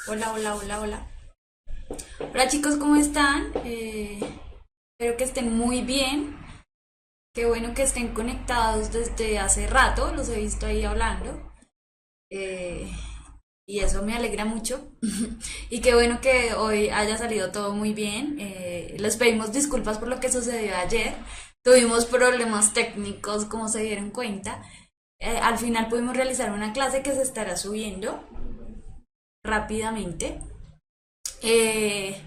Hola, hola, hola, hola. Hola chicos, ¿cómo están? Espero que estén muy bien. Qué bueno que estén conectados desde hace rato, los he visto ahí hablando. Eh, y eso me alegra mucho. Y qué bueno que hoy haya salido todo muy bien. Les pedimos disculpas por lo que sucedió ayer. Tuvimos problemas técnicos, como se dieron cuenta. Al final pudimos realizar una clase que se estará subiendo rápidamente. Eh,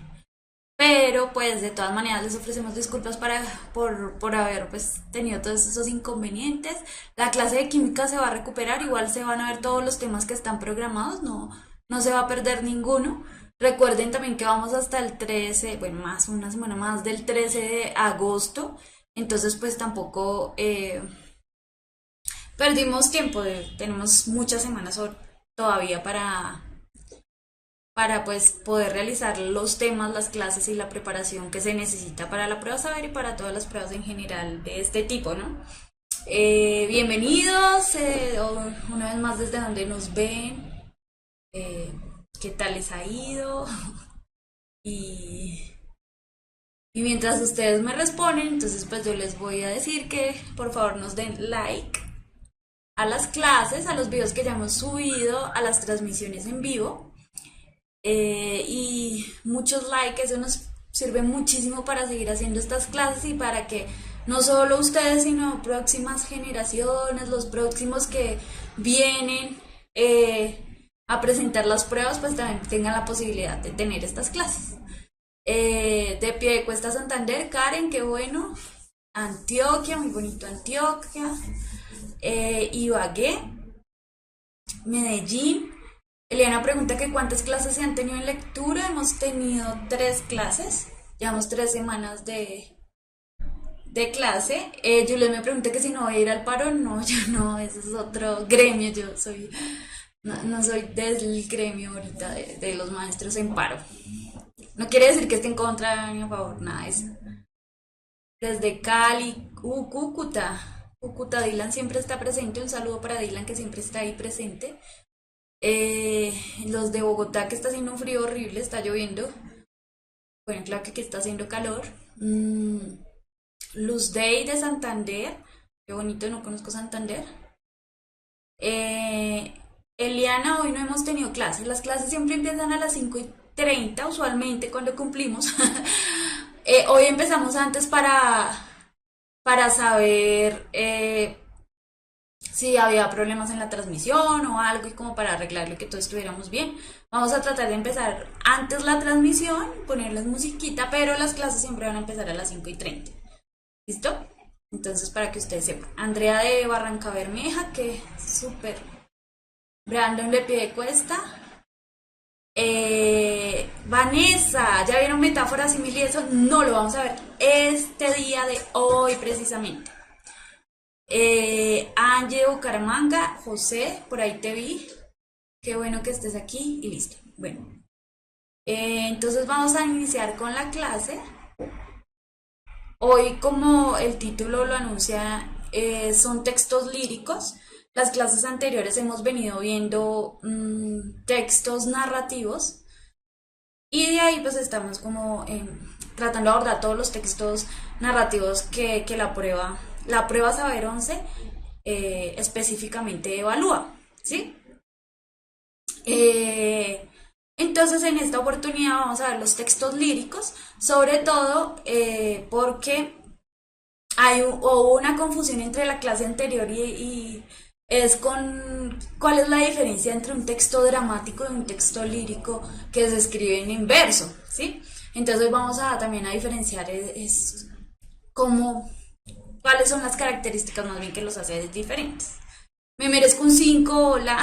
Pero pues de todas maneras les ofrecemos disculpas por haber pues tenido todos esos inconvenientes. La clase de química se va a recuperar, igual se van a ver todos los temas que están programados, no se va a perder ninguno. Recuerden también que vamos hasta el 13, bueno, más una semana más del 13 de agosto, entonces pues tampoco perdimos tiempo, tenemos muchas semanas todavía para pues poder realizar los temas, las clases y la preparación que se necesita para la prueba saber y para todas las pruebas en general de este tipo, ¿no? Bienvenidos una vez más desde donde nos ven, eh, qué tal les ha ido y, y mientras ustedes me responden, entonces pues yo les voy a decir que por favor nos den like a las clases, a los videos que ya hemos subido, a las transmisiones en vivo. Y muchos likes, eso nos sirve muchísimo para seguir haciendo estas clases y para que no solo ustedes, sino próximas generaciones, los próximos que vienen a presentar las pruebas, pues también tengan la posibilidad de tener estas clases. De Piedecuesta Santander, Karen, qué bueno. Antioquia, muy bonito Antioquia. Ibagué, Medellín. Eliana pregunta que cuántas clases se han tenido en lectura. Hemos tenido 3 clases. Llevamos 3 semanas de clase. Julián me pregunta que si no voy a ir al paro. No, yo no, ese es otro gremio. No soy del gremio ahorita de los maestros en paro. No quiere decir que esté en contra ni a favor, nada de eso. Desde Cali, Cúcuta. Cúcuta, Dylan siempre está presente. Un saludo para Dylan que siempre está ahí presente. Los de Bogotá que está haciendo un frío horrible, está lloviendo. Bueno, claro que aquí está haciendo calor. Luz Day de Santander. Qué bonito, no conozco Santander. Eh, Eliana, hoy no hemos tenido clases. Las clases siempre empiezan a las 5:30 usualmente cuando cumplimos. Hoy empezamos antes para saber si había problemas en la transmisión o algo y como para arreglarlo y que todos estuviéramos bien. Vamos a tratar de empezar antes la transmisión, ponerles musiquita, pero las clases siempre van a empezar a las 5:30. ¿Listo? Entonces, para que ustedes sepan. Andrea de Barranca Bermeja, que súper. Brandon de Piedecuesta. Vanessa, ¿ya vieron metáforas simil y eso? No lo vamos a ver este día de hoy precisamente. Angie Bucaramanga, José, por ahí te vi. Qué bueno que estés aquí y listo. Bueno, entonces vamos a iniciar con la clase. Hoy, como el título lo anuncia, son textos líricos. Las clases anteriores hemos venido viendo textos narrativos y de ahí pues estamos como tratando de abordar todos los textos narrativos que la prueba Saber 11 específicamente evalúa, ¿sí? Eh, entonces en esta oportunidad vamos a ver los textos líricos, sobre todo porque hubo una confusión entre la clase anterior y es con cuál es la diferencia entre un texto dramático y un texto lírico que se escribe en verso, ¿sí? Entonces vamos a también a diferenciar cómo, cuáles son las características más bien que los hace diferentes. Me merezco un 5, hola,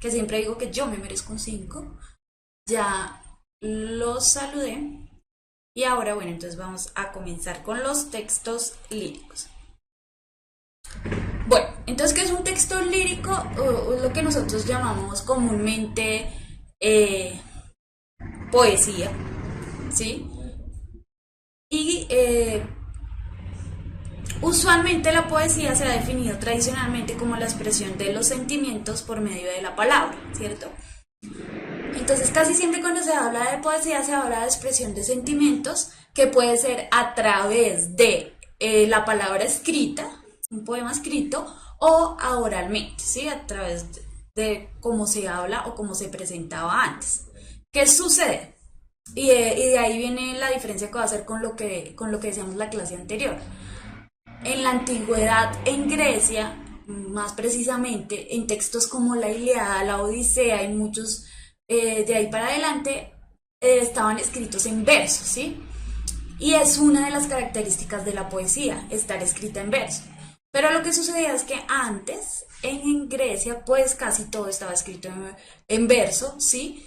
que siempre digo que yo me merezco un 5. Ya los saludé. Y ahora, bueno, entonces vamos a comenzar con los textos líricos. Bueno, entonces, ¿qué es un texto lírico? O lo que nosotros llamamos comúnmente poesía, ¿sí? Y usualmente la poesía se ha definido tradicionalmente como la expresión de los sentimientos por medio de la palabra, ¿cierto? Entonces casi siempre cuando se habla de poesía se habla de expresión de sentimientos que puede ser a través de la palabra escrita, un poema escrito, o oralmente, ¿sí? A través de cómo se habla o cómo se presentaba antes. ¿Qué sucede? Y de ahí viene la diferencia que va a hacer con lo que decíamos la clase anterior. En la antigüedad, en Grecia, más precisamente, en textos como la Ilíada, la Odisea y muchos de ahí para adelante, estaban escritos en verso, ¿sí? Y es una de las características de la poesía, estar escrita en verso. Pero lo que sucedía es que antes, en Grecia, pues casi todo estaba escrito en verso, ¿sí?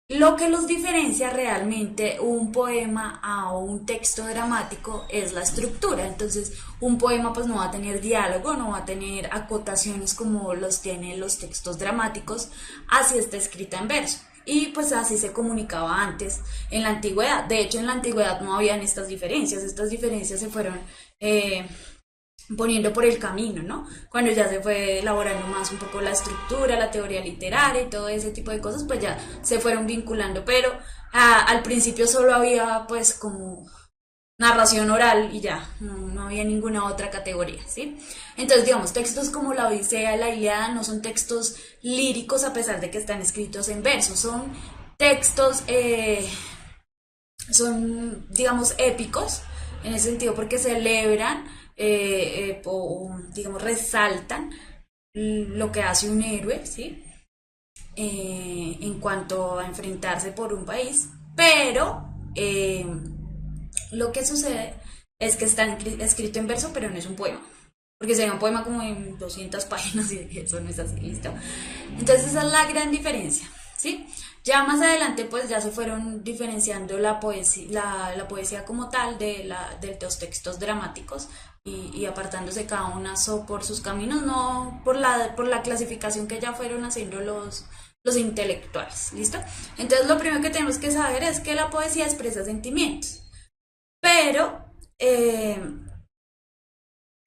Lo que los diferencia realmente un poema a un texto dramático es la estructura. Entonces, un poema pues no va a tener diálogo, no va a tener acotaciones como los tienen los textos dramáticos, así está escrita en verso. Y pues así se comunicaba antes en la antigüedad. De hecho, en la antigüedad no habían estas diferencias se fueron poniendo por el camino, ¿no? Cuando ya se fue elaborando más un poco la estructura, la teoría literaria y todo ese tipo de cosas, pues ya se fueron vinculando, pero al principio solo había pues como narración oral y ya, no había ninguna otra categoría, ¿sí? Entonces, digamos, textos como la Odisea, la Ilíada no son textos líricos a pesar de que están escritos en verso, son textos, son, digamos, épicos, en ese sentido porque celebran o, digamos, resaltan lo que hace un héroe, ¿sí? En cuanto a enfrentarse por un país, pero lo que sucede es que está escrito en verso, pero no es un poema. Porque sería un poema como en 200 páginas y eso no es así, ¿listo? Entonces esa es la gran diferencia, ¿sí? Ya más adelante pues ya se fueron diferenciando la poesía como tal de los textos dramáticos y apartándose cada una por sus caminos, no por la clasificación que ya fueron haciendo los intelectuales, ¿listo? Entonces lo primero que tenemos que saber es que la poesía expresa sentimientos, pero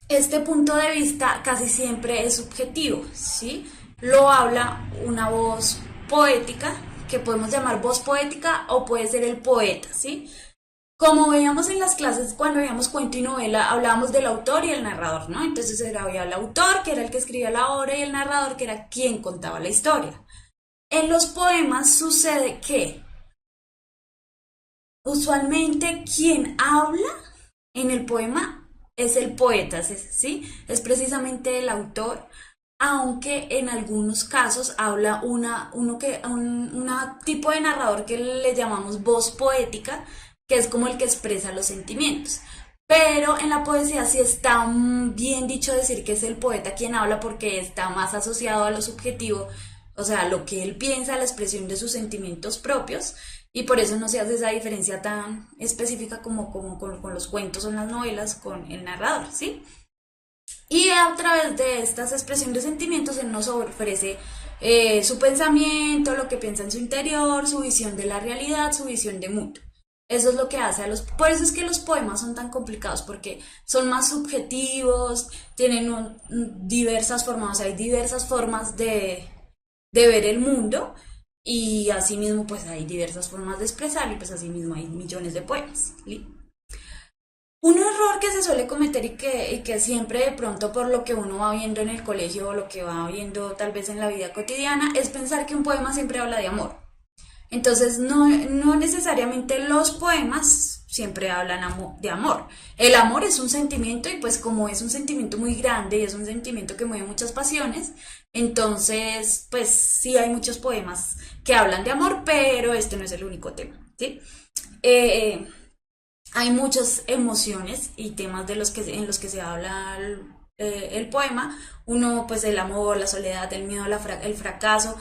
este punto de vista casi siempre es subjetivo, ¿sí? Lo habla una voz poética, que podemos llamar voz poética o puede ser el poeta, ¿sí? Como veíamos en las clases cuando veíamos cuento y novela, hablábamos del autor y el narrador, ¿no? Entonces había el autor, que era el que escribía la obra, y el narrador, que era quien contaba la historia. En los poemas sucede que usualmente quien habla en el poema es el poeta, ¿sí? Es precisamente el autor, aunque en algunos casos habla un tipo de narrador que le llamamos voz poética, que es como el que expresa los sentimientos. Pero en la poesía sí está bien dicho decir que es el poeta quien habla porque está más asociado a lo subjetivo, o sea, lo que él piensa, la expresión de sus sentimientos propios, y por eso no se hace esa diferencia tan específica como con los cuentos o las novelas con el narrador, ¿sí? Y a través de estas expresiones de sentimientos él nos ofrece su pensamiento, lo que piensa en su interior, su visión de la realidad, su visión de mundo. Eso es lo que hace a los... Por eso es que los poemas son tan complicados, porque son más subjetivos, tienen diversas formas, o sea, hay diversas formas de ver el mundo, y asimismo pues hay diversas formas de expresar, y pues asimismo hay millones de poemas. Un error que se suele cometer y que siempre de pronto por lo que uno va viendo en el colegio o lo que va viendo tal vez en la vida cotidiana es pensar que un poema siempre habla de amor. Entonces no necesariamente los poemas siempre hablan de amor. El amor es un sentimiento y pues como es un sentimiento muy grande y es un sentimiento que mueve muchas pasiones, entonces pues sí hay muchos poemas que hablan de amor, pero este no es el único tema, ¿sí? Hay muchas emociones y temas en los que se habla el poema. Uno, pues el amor, la soledad, el miedo, el fracaso,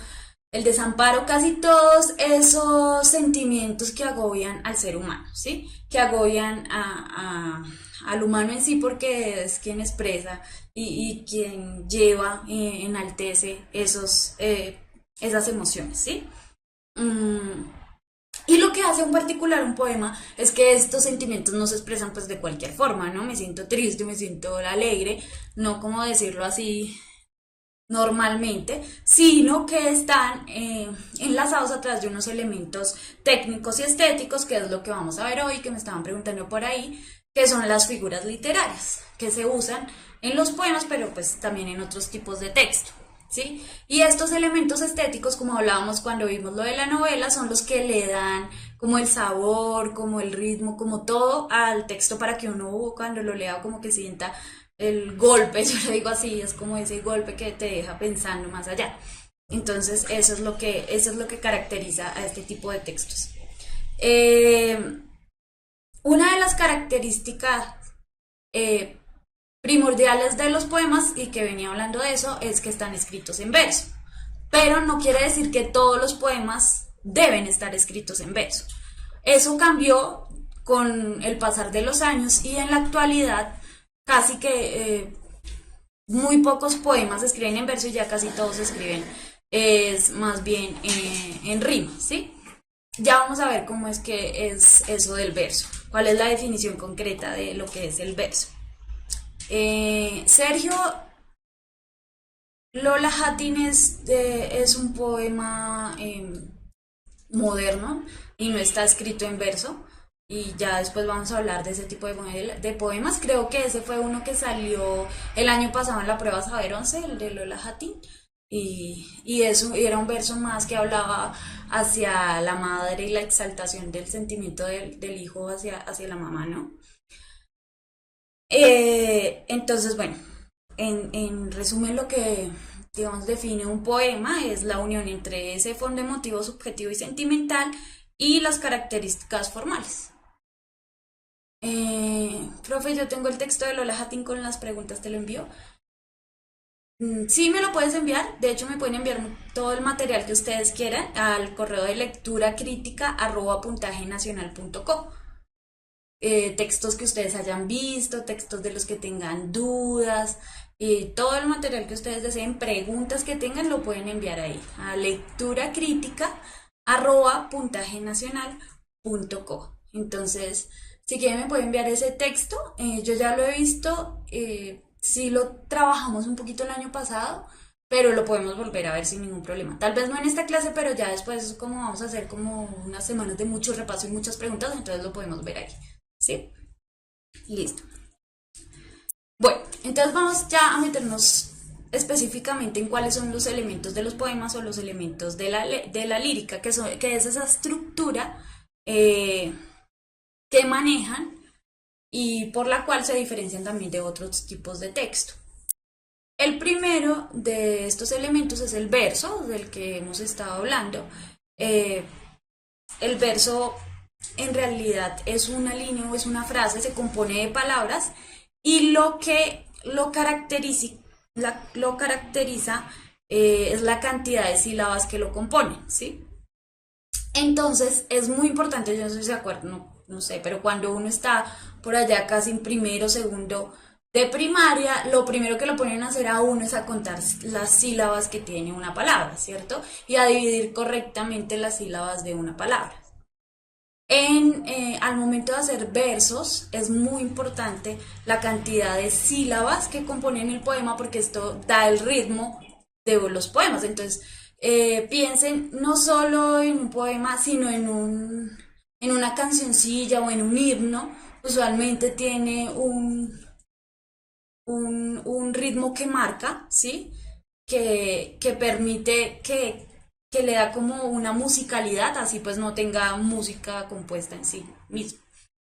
el desamparo, casi todos esos sentimientos que agobian al ser humano, ¿sí? Que agobian al humano en sí porque es quien expresa y quien lleva, enaltece esas emociones, ¿sí? Mm, y lo que hace en particular un poema es que estos sentimientos no se expresan pues de cualquier forma, ¿no? Me siento triste, me siento alegre, no como decirlo así normalmente, sino que están enlazados a través de unos elementos técnicos y estéticos, que es lo que vamos a ver hoy, que me estaban preguntando por ahí, que son las figuras literarias, que se usan en los poemas, pero pues también en otros tipos de texto. ¿Sí? Y estos elementos estéticos, como hablábamos cuando vimos lo de la novela, son los que le dan como el sabor, como el ritmo, como todo al texto para que uno cuando lo lea como que sienta el golpe, yo le digo así, es como ese golpe que te deja pensando más allá. Entonces eso es lo que caracteriza a este tipo de textos. Eh, una de las características eh, primordiales de los poemas, y que venía hablando de eso, es que están escritos en verso. Pero no quiere decir que todos los poemas deben estar escritos en verso. Eso cambió con el pasar de los años y en la actualidad casi que muy pocos poemas se escriben en verso y ya casi todos se escriben es más bien en rima, ¿sí? Ya vamos a ver cómo es que es eso del verso, cuál es la definición concreta de lo que es el verso. Sergio, Lola Hatin es un poema moderno y no está escrito en verso. Y ya después vamos a hablar de ese tipo de poemas. Creo que ese fue uno que salió el año pasado en la prueba Saber 11, el de Lola Hatin. Y eso era un verso más que hablaba hacia la madre y la exaltación del sentimiento del hijo hacia la mamá, ¿no? Entonces, bueno, en resumen lo que, digamos, define un poema es la unión entre ese fondo emotivo, subjetivo y sentimental y las características formales. Profe, yo tengo el texto de Lola Hatin con las preguntas, ¿te lo envío? Sí, me lo puedes enviar. De hecho, me pueden enviar todo el material que ustedes quieran al correo de lectura crítica @puntajenacional.co. Textos que ustedes hayan visto, textos de los que tengan dudas, todo el material que ustedes deseen, preguntas que tengan, lo pueden enviar ahí a lectura crítica @puntajenacional.co. Entonces, si quieren me pueden enviar ese texto. Yo ya lo he visto, sí lo trabajamos un poquito el año pasado, pero lo podemos volver a ver sin ningún problema. Tal vez no en esta clase, pero ya después como vamos a hacer como unas semanas de mucho repaso y muchas preguntas, entonces lo podemos ver ahí. ¿Sí? Listo. Bueno, entonces vamos ya a meternos específicamente en cuáles son los elementos de los poemas o los elementos de la lírica, que es esa estructura eh, que manejan y por la cual se diferencian también de otros tipos de texto. El primero de estos elementos es el verso, del que hemos estado hablando. Eh, el verso en realidad es una línea o es una frase, se compone de palabras y lo que lo caracteriza es la cantidad de sílabas que lo componen, ¿sí? Entonces es muy importante, yo no sé si se acuerdan, no sé, pero cuando uno está por allá casi en primero, segundo de primaria, lo primero que lo ponen a hacer a uno es a contar las sílabas que tiene una palabra, ¿cierto? Y a dividir correctamente las sílabas de una palabra. Al momento de hacer versos es muy importante la cantidad de sílabas que componen el poema porque esto da el ritmo de los poemas. Entonces, piensen no solo en un poema, sino en una cancioncilla o en un himno. Usualmente tiene un ritmo que marca, ¿sí? Que permite que le da como una musicalidad, así pues no tenga música compuesta en sí mismo.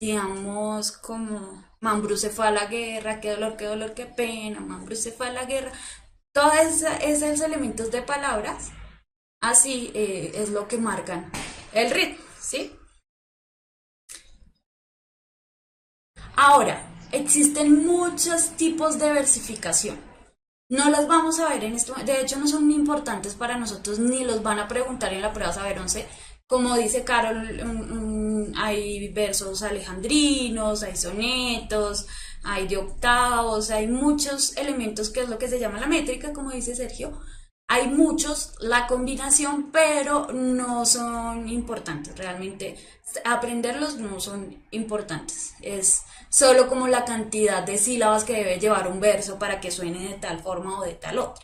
Digamos como Mambrú se fue a la guerra, qué dolor, qué pena, Mambrú se fue a la guerra. Todos esos elementos de palabras, así es lo que marcan el ritmo, ¿sí? Ahora, existen muchos tipos de versificación. No las vamos a ver en este momento, de hecho no son muy importantes para nosotros, ni los van a preguntar en la prueba Saber 11. Como dice Carol, hay versos alejandrinos, hay sonetos, hay de octavos, hay muchos elementos que es lo que se llama la métrica, como dice Sergio. Hay muchos, la combinación, pero no son importantes. Realmente aprenderlos no son importantes. Es solo como la cantidad de sílabas que debe llevar un verso para que suene de tal forma o de tal otra.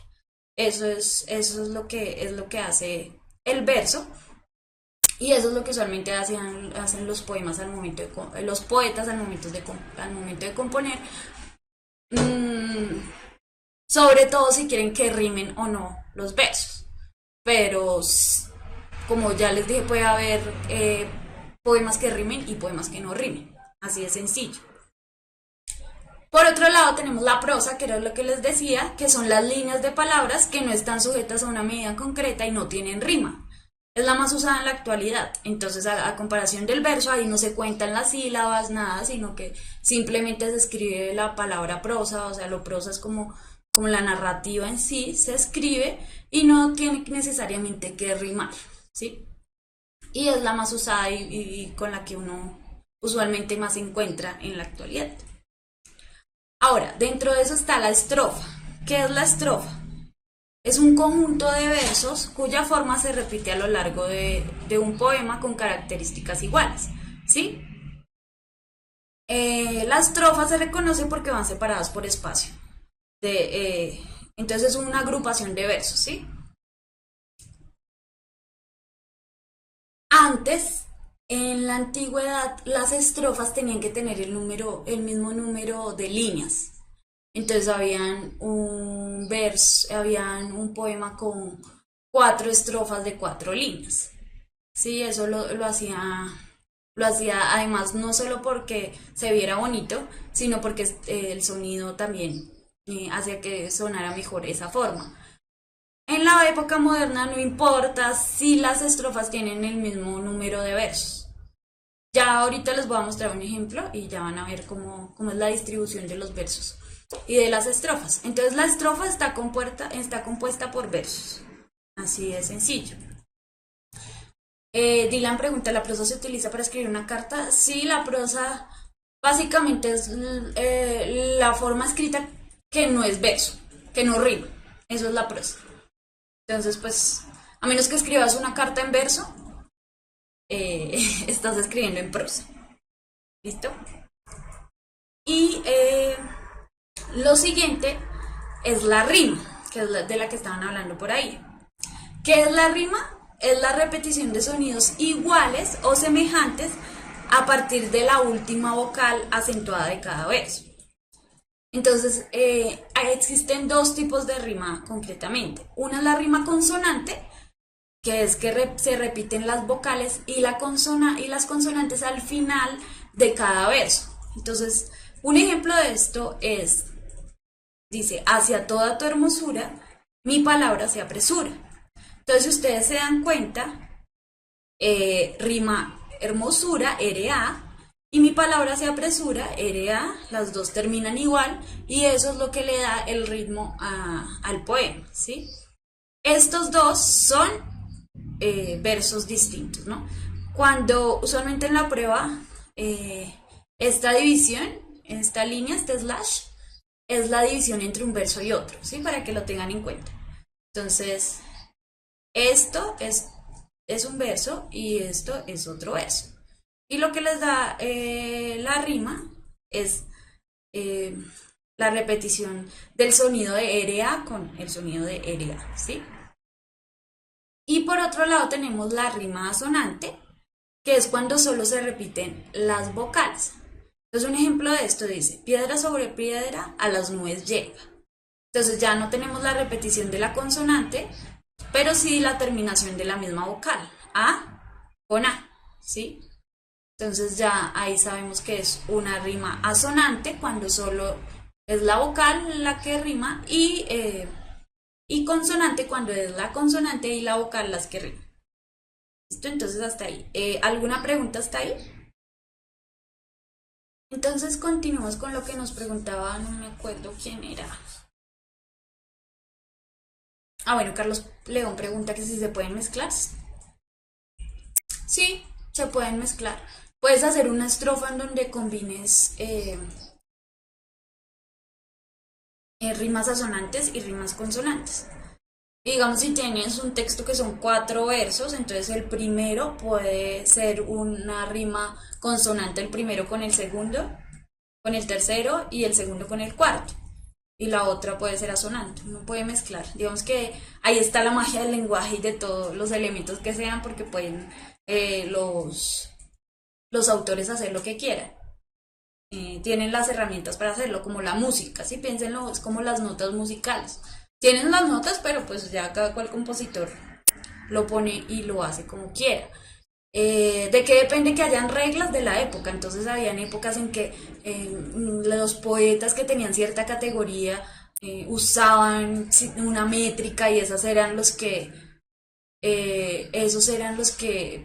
Eso es lo que hace el verso. Y eso es lo que usualmente hacen los poemas al momento los poetas al momento de componer. Mm, sobre todo si quieren que rimen o no los versos. Pero como ya les dije, puede haber poemas que rimen y poemas que no rimen. Así de sencillo. Por otro lado tenemos la prosa, que era lo que les decía, que son las líneas de palabras que no están sujetas a una medida concreta y no tienen rima. Es la más usada en la actualidad. Entonces, a comparación del verso, ahí no se cuentan las sílabas, nada, sino que simplemente se escribe la palabra prosa, o sea, lo prosa es como la narrativa en sí, se escribe y no tiene necesariamente que rimar, ¿sí? Y es la más usada y con la que uno usualmente más se encuentra en la actualidad. Ahora, dentro de eso está la estrofa. ¿Qué es la estrofa? Es un conjunto de versos cuya forma se repite a lo largo de un poema con características iguales, ¿sí? La estrofa se reconoce porque van separadas por espacio. Entonces es una agrupación de versos, ¿sí? Antes, en la antigüedad, las estrofas tenían que tener el mismo número de líneas. Entonces habían un poema con 4 estrofas de 4 líneas. Sí, eso lo hacía además no solo porque se viera bonito, sino porque el sonido también hacía que sonara mejor esa forma. En la época moderna no importa si las estrofas tienen el mismo número de versos. Ya ahorita les voy a mostrar un ejemplo y ya van a ver cómo es la distribución de los versos y de las estrofas. Entonces la estrofa está compuesta por versos. Así de sencillo. Dylan pregunta, ¿la prosa se utiliza para escribir una carta? Sí, la prosa básicamente es la forma escrita que no es verso, que no rima. Eso es la prosa. Entonces, pues, a menos que escribas una carta en verso, estás escribiendo en prosa. ¿Listo? Y lo siguiente es la rima, que es de la que estaban hablando por ahí. ¿Qué es la rima? Es la repetición de sonidos iguales o semejantes a partir de la última vocal acentuada de cada verso. Entonces, existen 2 tipos de rima concretamente. Una es la rima consonante, que es que se repiten las vocales y las consonantes al final de cada verso. Entonces, un ejemplo de esto dice, hacia toda tu hermosura, mi palabra se apresura. Entonces, si ustedes se dan cuenta, rima hermosura, RA, y mi palabra se apresura, RA, las dos terminan igual, y eso es lo que le da el ritmo al poema, ¿sí? Estos dos son versos distintos, ¿no? Cuando usualmente en la prueba, esta división, esta línea, este slash, es la división entre un verso y otro, ¿sí? Para que lo tengan en cuenta. Entonces, esto es un verso y esto es otro verso. Y lo que les da la rima es la repetición del sonido de RA con el sonido de RA, ¿sí? Y por otro lado tenemos la rima asonante, que es cuando solo se repiten las vocales. Entonces un ejemplo de esto dice, piedra sobre piedra a las nubes llega. Entonces ya no tenemos la repetición de la consonante, pero sí la terminación de la misma vocal, A con A, ¿sí? Entonces ya ahí sabemos que es una rima asonante cuando solo es la vocal la que rima y consonante cuando es la consonante y la vocal las que riman. ¿Listo? Entonces hasta ahí. ¿Alguna pregunta hasta ahí? Entonces continuamos con lo que nos preguntaba, no me acuerdo quién era. Bueno, Carlos León pregunta que si se pueden mezclar. Sí, se pueden mezclar. Puedes hacer una estrofa en donde combines rimas asonantes y rimas consonantes. Y digamos, si tienes un texto que son 4 versos, entonces el primero puede ser una rima consonante, el primero con el segundo, con el tercero y el segundo con el cuarto. y la otra puede ser asonante. Uno puede mezclar. Digamos que ahí está la magia del lenguaje y de todos los elementos que sean, porque pueden los autores hacer lo que quieran. Tienen las herramientas para hacerlo, como la música, ¿sí? Piénsenlo, es como las notas musicales. Tienen las notas, pero pues ya cada cual compositor lo pone y lo hace como quiera. ¿De qué depende? Que hayan reglas de la época? Entonces habían épocas en que los poetas que tenían cierta categoría usaban una métrica y esos eran los que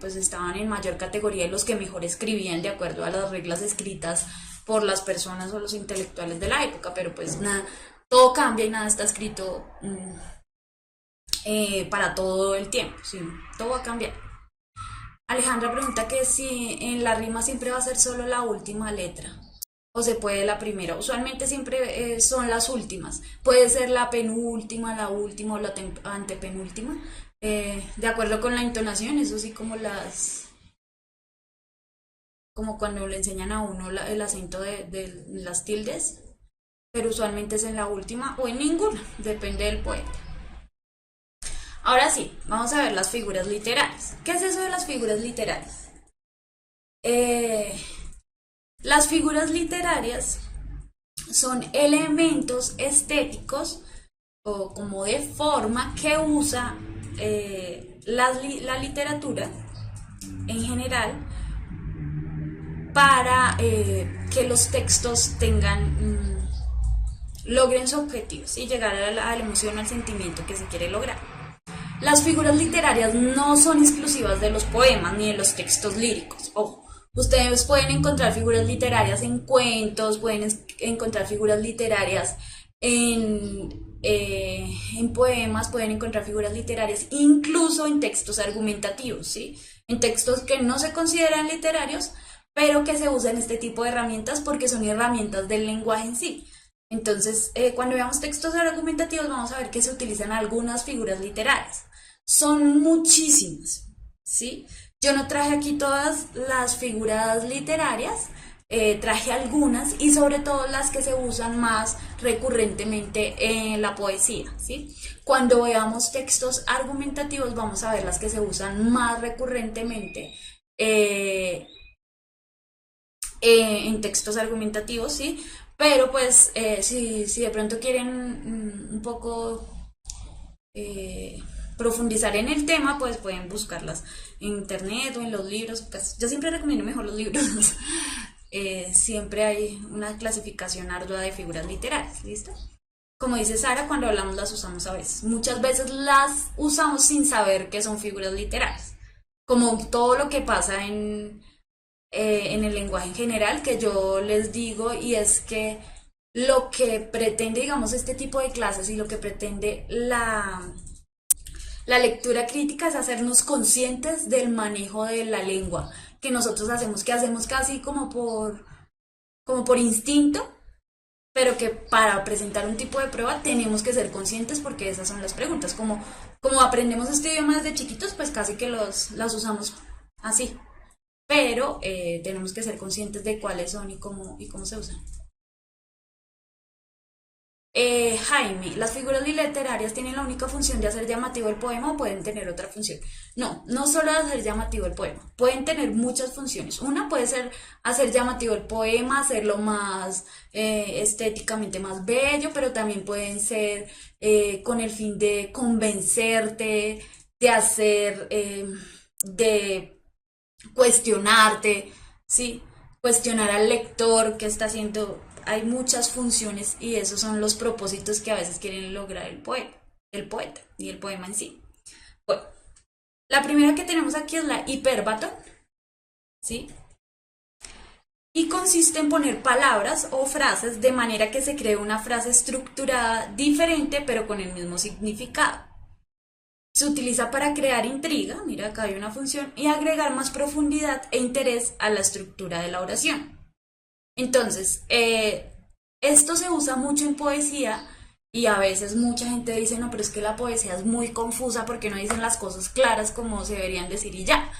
pues estaban en mayor categoría y los que mejor escribían de acuerdo a las reglas escritas por las personas o los intelectuales de la época, pero pues nada, todo cambia y nada está escrito para todo el tiempo, ¿sí? Todo va a cambiar. Alejandra pregunta que si en la rima siempre va a ser solo la última letra o se puede la primera. Usualmente siempre son las últimas. Puede ser la penúltima, la última o la antepenúltima. De acuerdo con la entonación, eso sí como cuando le enseñan a uno el acento de las tildes, pero usualmente es en la última o en ninguna, depende del poeta. Ahora sí, vamos a ver las figuras literarias. ¿Qué es eso de las figuras literarias? Eh, las figuras literarias son elementos estéticos o como de forma que usa la literatura en general para que los textos logren su objetivo y llegar a la emoción, al sentimiento que se quiere lograr. Las figuras literarias no son exclusivas de los poemas ni de los textos líricos. Ojo, ustedes pueden encontrar figuras literarias en cuentos, pueden encontrar figuras literarias en poemas, pueden encontrar figuras literarias incluso en textos argumentativos, ¿sí? En textos que no se consideran literarios, pero que se usan este tipo de herramientas porque son herramientas del lenguaje en sí. Entonces, cuando veamos textos argumentativos, vamos a ver que se utilizan algunas figuras literarias. Son muchísimas, ¿sí? Yo no traje aquí todas las figuras literarias, traje algunas y sobre todo las que se usan más recurrentemente en la poesía, ¿sí? Cuando veamos textos argumentativos, vamos a ver las que se usan más recurrentemente en textos argumentativos, ¿sí? Pero pues si de pronto quieren un poco profundizar en el tema, pues pueden buscarlas en internet o en los libros. Pues, yo siempre recomiendo mejor los libros. Siempre hay una clasificación ardua de figuras literarias, ¿listo? Como dice Sara, cuando hablamos las usamos a veces. Muchas veces las usamos sin saber que son figuras literarias. Como todo lo que pasa en el lenguaje en general, que yo les digo, y es que lo que pretende, digamos, este tipo de clases y lo que pretende la lectura crítica es hacernos conscientes del manejo de la lengua que nosotros hacemos, que hacemos casi como por instinto, pero que para presentar un tipo de prueba tenemos que ser conscientes porque esas son las preguntas. Como aprendemos este idioma desde chiquitos, pues casi que las usamos así, pero tenemos que ser conscientes de cuáles son y cómo se usan. Jaime, ¿las figuras literarias tienen la única función de hacer llamativo el poema o pueden tener otra función? No, no solo de hacer llamativo el poema, pueden tener muchas funciones. Una puede ser hacer llamativo el poema, hacerlo más estéticamente más bello, pero también pueden ser con el fin de convencerte, de hacer, de cuestionarte, ¿sí? Cuestionar al lector que está haciendo. Hay muchas funciones y esos son los propósitos que a veces quieren lograr el poeta y el poema en sí. Bueno, la primera que tenemos aquí es la hiperbatón, ¿sí? Y consiste en poner palabras o frases de manera que se cree una frase estructurada diferente pero con el mismo significado. Se utiliza para crear intriga, mira acá hay una función, y agregar más profundidad e interés a la estructura de la oración. Entonces, esto se usa mucho en poesía y a veces mucha gente dice, no, pero es que la poesía es muy confusa porque no dicen las cosas claras como se deberían decir y ya.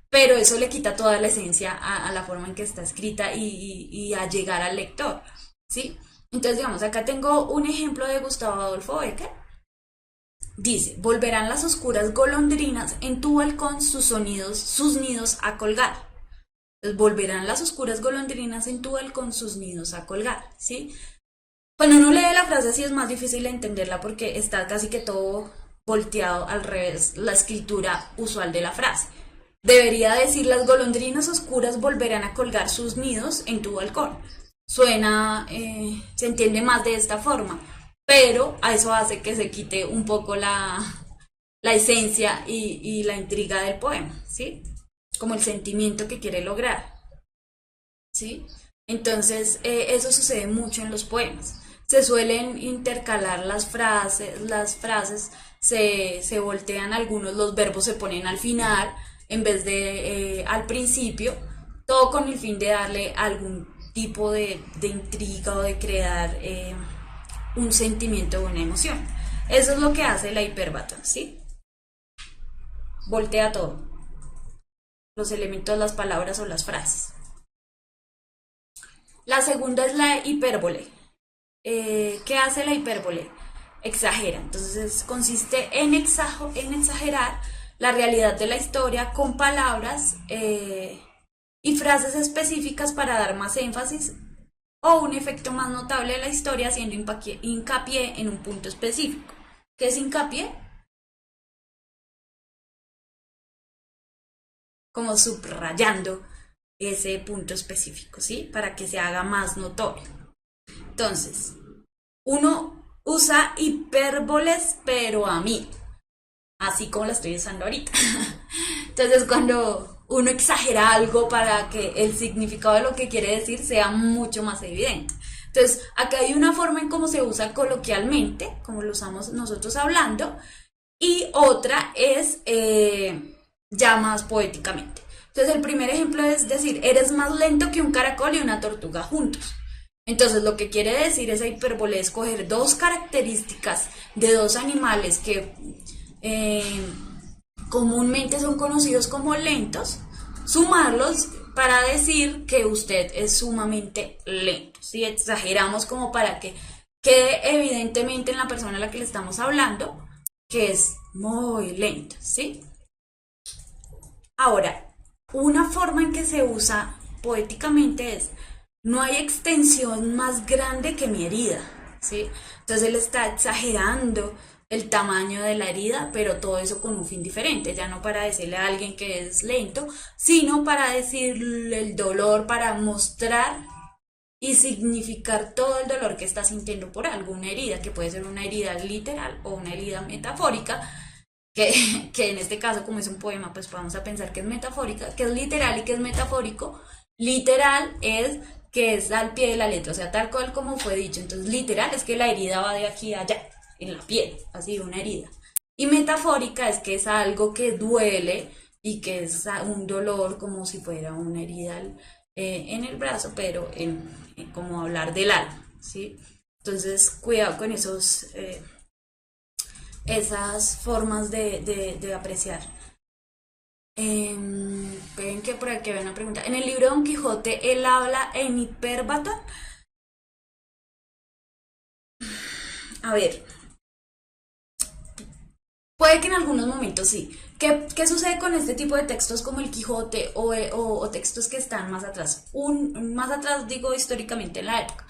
Pero eso le quita toda la esencia a la forma en que está escrita y a llegar al lector, ¿sí? Entonces, digamos, acá tengo un ejemplo de Gustavo Adolfo Bécquer. Dice, volverán las oscuras golondrinas en tu balcón sus nidos a colgar. Entonces, volverán las oscuras golondrinas en tu balcón sus nidos a colgar, ¿sí? Cuando uno lee la frase así es más difícil de entenderla porque está casi que todo volteado al revés, la escritura usual de la frase. Debería decir las golondrinas oscuras volverán a colgar sus nidos en tu balcón. Suena, se entiende más de esta forma, pero a eso hace que se quite un poco la esencia y la intriga del poema, ¿sí? Como el sentimiento que quiere lograr, ¿sí? Entonces, eso sucede mucho en los poemas. Se suelen intercalar las frases se voltean algunos, los verbos se ponen al final en vez de al principio, todo con el fin de darle algún tipo de intriga o de crear un sentimiento o una emoción. Eso es lo que hace la hiperbatón, ¿sí? Voltea todo, los elementos, las palabras o las frases. La segunda es la hipérbole. ¿Qué hace la hipérbole? Exagera. Entonces consiste en exagerar la realidad de la historia con palabras y frases específicas para dar más énfasis o un efecto más notable de la historia haciendo hincapié en un punto específico. ¿Qué es hincapié? Como subrayando ese punto específico, ¿sí? Para que se haga más notorio. Entonces, uno usa hipérboles, pero a mí, así como la estoy usando ahorita. Entonces, cuando uno exagera algo para que el significado de lo que quiere decir sea mucho más evidente. Entonces, acá hay una forma en cómo se usa coloquialmente, como lo usamos nosotros hablando, y otra es ya más poéticamente. Entonces, el primer ejemplo es decir, eres más lento que un caracol y una tortuga juntos. Entonces, lo que quiere decir esa hipérbole es coger dos características de dos animales que eh, comúnmente son conocidos como lentos, sumarlos para decir que usted es sumamente lento. Si exageramos como para que quede evidentemente en la persona a la que le estamos hablando que es muy lento, ¿sí? Ahora, una forma en que se usa poéticamente es no hay extensión más grande que mi herida, ¿sí? Entonces él está exagerando el tamaño de la herida, pero todo eso con un fin diferente, ya no para decirle a alguien que es lento, sino para decirle el dolor, para mostrar y significar todo el dolor que está sintiendo por alguna herida, que puede ser una herida literal o una herida metafórica, que en este caso, como es un poema, pues vamos a pensar que es metafórica, que es literal y que es metafórico. Literal es que es al pie de la letra, o sea, tal cual como fue dicho. Entonces, literal es que la herida va de aquí a allá, en la piel, así una herida. Y metafórica es que es algo que duele y que es un dolor como si fuera una herida en el brazo, pero como hablar del alma, ¿sí? Entonces, cuidado con esas formas de apreciar. Ven que por aquí hay una pregunta. En el libro de Don Quijote, él habla en hipérbaton. A ver, puede que en algunos momentos sí. ¿Qué sucede con este tipo de textos como el Quijote o textos que están más atrás? Más atrás digo históricamente en la época.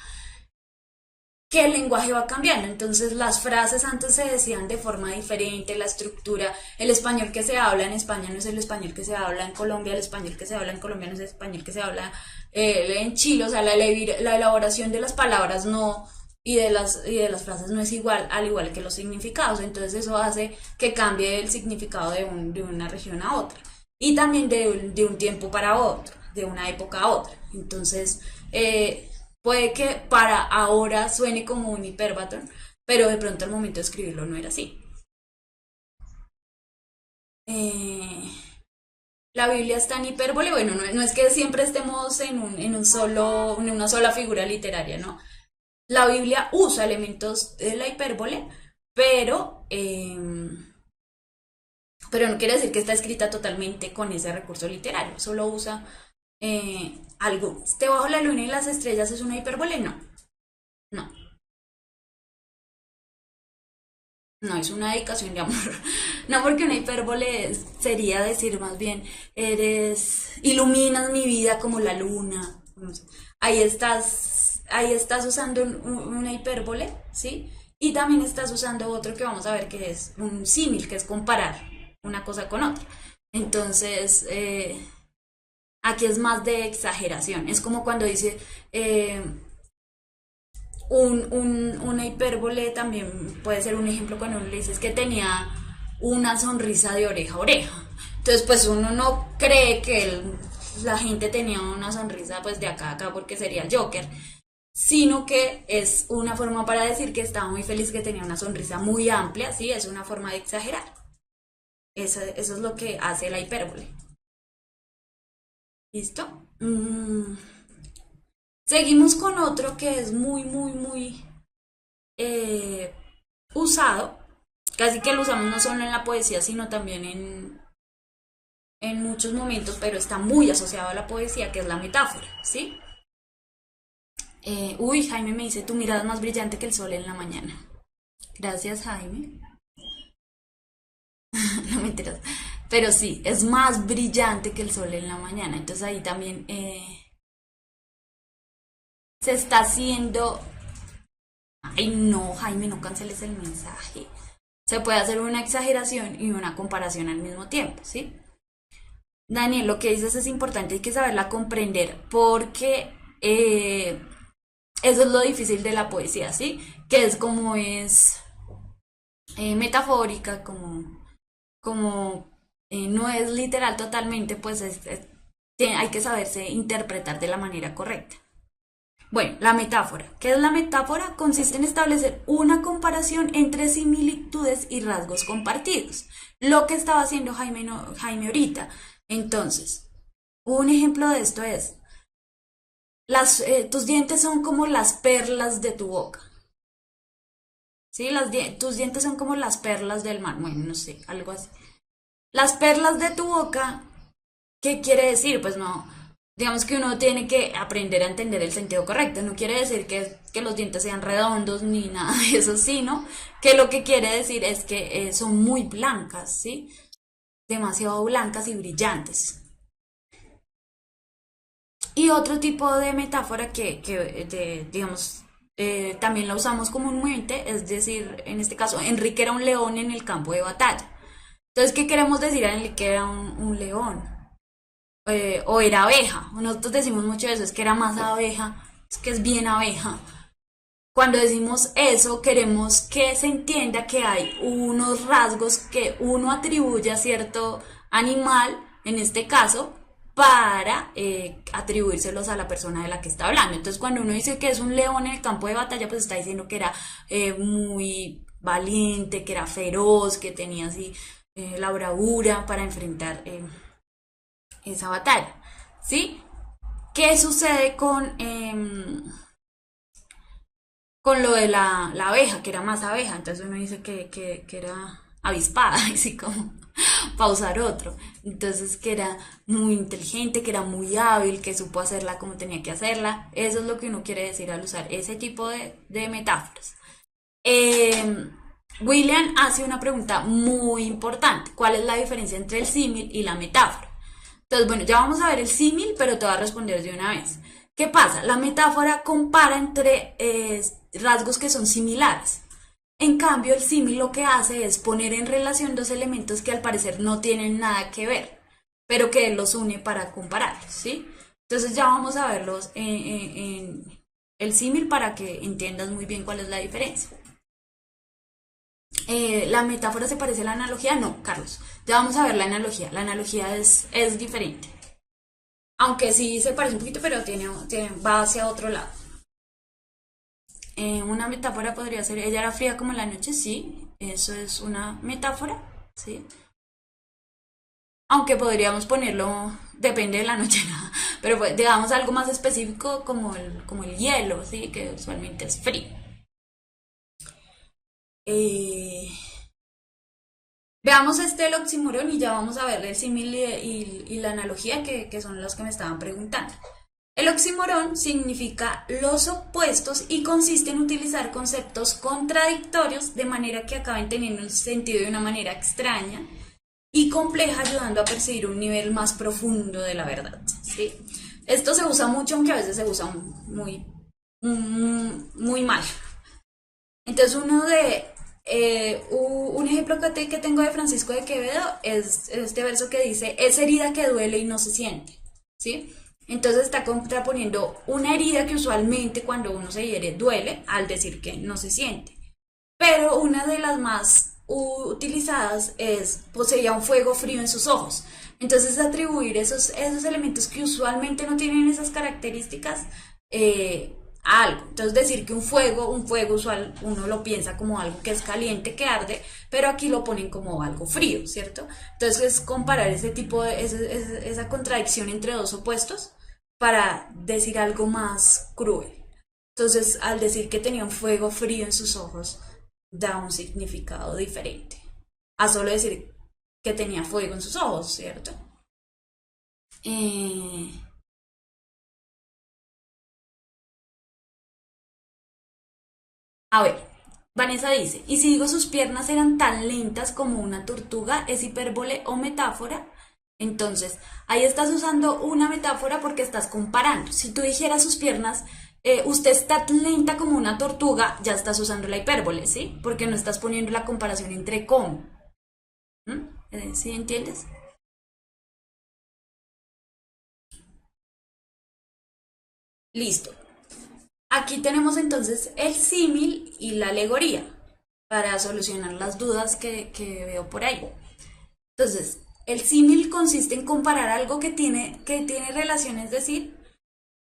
Que el lenguaje va cambiando, entonces las frases antes se decían de forma diferente, la estructura, el español que se habla en España no es el español que se habla en Colombia, el español que se habla en Colombia no es el español que se habla en Chile, o sea, la elaboración de las palabras no y de las frases no es igual, al igual que los significados, entonces eso hace que cambie el significado de una región a otra y también de un tiempo para otro, de una época a otra, entonces puede que para ahora suene como un hipérbaton, pero de pronto al momento de escribirlo no era así. Eh, la Biblia está en hipérbole, bueno, no es que siempre estemos en una sola figura literaria, ¿no? La Biblia usa elementos de la hipérbole, pero, pero no quiere decir que está escrita totalmente con ese recurso literario, solo usa algo. ¿Debajo la luna y las estrellas es una hipérbole? No. No, no es una dedicación de amor. No, porque una hipérbole sería decir más bien, iluminas mi vida como la luna. No sé. Ahí estás usando una hipérbole, ¿sí? Y también estás usando otro que vamos a ver que es un símil, que es comparar una cosa con otra. Entonces, aquí es más de exageración. Es como cuando dice, eh, una hipérbole también puede ser un ejemplo cuando uno le dices que tenía una sonrisa de oreja a oreja. Entonces, pues uno no cree que la gente tenía una sonrisa pues de acá a acá porque sería el Joker, sino que es una forma para decir que estaba muy feliz, que tenía una sonrisa muy amplia, ¿sí? Es una forma de exagerar. Eso es lo que hace la hipérbole. ¿Listo? Seguimos con otro que es muy eh, usado, casi que lo usamos no solo en la poesía, sino también en muchos momentos, pero está muy asociado a la poesía, que es la metáfora, ¿sí? Uy, Jaime me dice, tu mirada es más brillante que el sol en la mañana. Gracias, Jaime. No me interesa. Pero sí, es más brillante que el sol en la mañana. Entonces ahí también se está haciendo... Ay, no, Jaime, no canceles el mensaje. Se puede hacer una exageración y una comparación al mismo tiempo, ¿sí? Daniel, lo que dices es importante, hay que saberla comprender porque eso es lo difícil de la poesía, ¿sí? Que es como es metafórica, como no es literal totalmente, pues hay que saberse interpretar de la manera correcta. Bueno, la metáfora. ¿Qué es la metáfora? Consiste en establecer una comparación entre similitudes y rasgos compartidos. Lo que estaba haciendo Jaime, Jaime ahorita. Entonces, un ejemplo de esto es, tus dientes son como las perlas de tu boca. ¿Sí? Tus dientes son como las perlas del mar. Bueno, no sé, algo así. Las perlas de tu boca, ¿qué quiere decir? Pues no, digamos que uno tiene que aprender a entender el sentido correcto. No quiere decir que los dientes sean redondos ni nada de eso, sino que lo que quiere decir es que son muy blancas, ¿sí? Demasiado blancas y brillantes. Y otro tipo de metáfora digamos, también la usamos comúnmente, es decir, en este caso, Enrique era un león en el campo de batalla. Entonces, ¿qué queremos decir? Enrique era un león. O era abeja. Nosotros decimos mucho eso, es que era más abeja, es que es bien abeja. Cuando decimos eso, queremos que se entienda que hay unos rasgos que uno atribuye a cierto animal, en este caso, para atribuírselos a la persona de la que está hablando. Entonces, cuando uno dice que es un león en el campo de batalla, pues está diciendo que era muy valiente, que era feroz, que tenía así la bravura para enfrentar esa batalla, ¿sí? ¿Qué sucede con lo de la abeja, que era más abeja? Entonces uno dice que era avispada, así como para usar otro. Entonces que era muy inteligente, que era muy hábil, que supo hacerla como tenía que hacerla. Eso es lo que uno quiere decir al usar ese tipo de metáforas. Eh, William hace una pregunta muy importante. ¿Cuál es la diferencia entre el símil y la metáfora? Entonces, bueno, ya vamos a ver el símil, pero te voy a responder de una vez. ¿Qué pasa? La metáfora compara entre rasgos que son similares. En cambio, el símil lo que hace es poner en relación dos elementos que al parecer no tienen nada que ver, pero que los une para compararlos, ¿sí? Entonces ya vamos a verlos en el símil para que entiendas muy bien cuál es la diferencia. ¿La metáfora se parece a la analogía? No, Carlos. Ya vamos a ver la analogía. La analogía es diferente. Aunque sí se parece un poquito, pero va hacia otro lado. Una metáfora podría ser, ella era fría como la noche, sí. Eso es una metáfora, sí. Aunque podríamos ponerlo, depende de la noche, ¿no? Pero pues, digamos algo más específico como el hielo, sí, que usualmente es frío. Eh, Veamos el oxímoron y ya vamos a ver el símil y la analogía que son los que me estaban preguntando. El oxímoron significa los opuestos y consiste en utilizar conceptos contradictorios de manera que acaben teniendo un sentido de una manera extraña y compleja, ayudando a percibir un nivel más profundo de la verdad, ¿sí? Esto se usa mucho, aunque a veces se usa muy mal. Entonces un ejemplo que tengo de Francisco de Quevedo es este verso que dice, es herida que duele y no se siente, ¿sí? Entonces está contraponiendo una herida que usualmente cuando uno se hiere duele al decir que no se siente. Pero una de las más utilizadas es poseía un fuego frío en sus ojos. Entonces atribuir esos elementos que usualmente no tienen esas características a algo. Entonces decir que un fuego usual, uno lo piensa como algo que es caliente, que arde, pero aquí lo ponen como algo frío, ¿cierto? Entonces es comparar ese tipo de, esa contradicción entre dos opuestos para decir algo más cruel. Entonces, al decir que tenía un fuego frío en sus ojos, da un significado diferente a solo decir que tenía fuego en sus ojos, ¿cierto? Eh, a ver, Vanessa dice, y si digo sus piernas eran tan lentas como una tortuga, ¿es hipérbole o metáfora? Entonces, ahí estás usando una metáfora porque estás comparando. Si tú dijeras sus piernas, usted está tan lenta como una tortuga, ya estás usando la hipérbole, ¿sí? Porque no estás poniendo la comparación entre cómo. ¿Mm? ¿Sí entiendes? Listo. Aquí tenemos entonces el símil y la alegoría para solucionar las dudas que veo por ahí. Entonces, el símil consiste en comparar algo que tiene relación, es decir,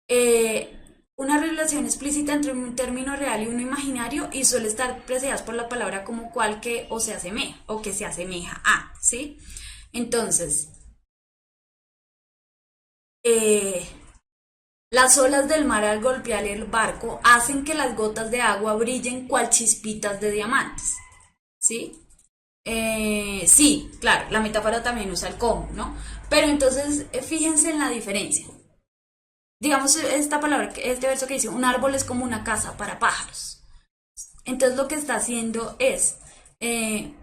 eh, una relación explícita entre un término real y uno imaginario y suele estar precedidas por la palabra como cual que o se asemeja o que se asemeja a, ¿sí? Entonces, eh, las olas del mar al golpear el barco hacen que las gotas de agua brillen cual chispitas de diamantes, ¿sí? Sí, claro, la metáfora también usa el cómo, ¿no? Pero entonces, fíjense en la diferencia. Digamos esta palabra, este verso que dice, un árbol es como una casa para pájaros. Entonces lo que está haciendo es eh,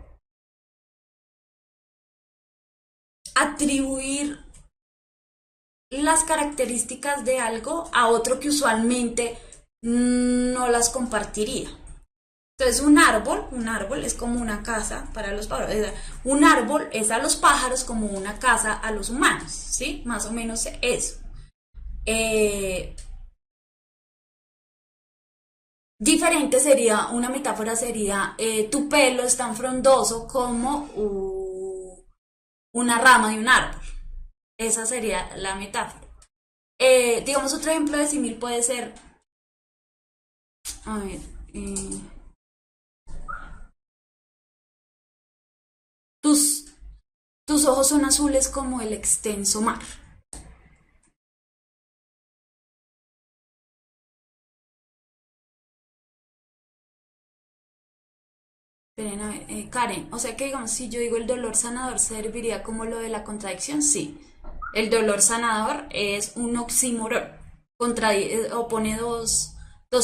atribuir las características de algo a otro que usualmente no las compartiría. Entonces un árbol es como una casa para los pájaros. Un árbol es a los pájaros como una casa a los humanos, ¿sí? Más o menos eso. Eh, Diferente sería, una metáfora sería, tu pelo es tan frondoso como una rama de un árbol. Esa sería la metáfora. Digamos, otro ejemplo de símil puede ser, a ver, eh, tus, tus ojos son azules como el extenso mar. Esperen, a ver, Karen, o sea que digamos, si yo digo el dolor sanador, ¿serviría como lo de la contradicción? Sí. El dolor sanador es un oxímoron. Opone dos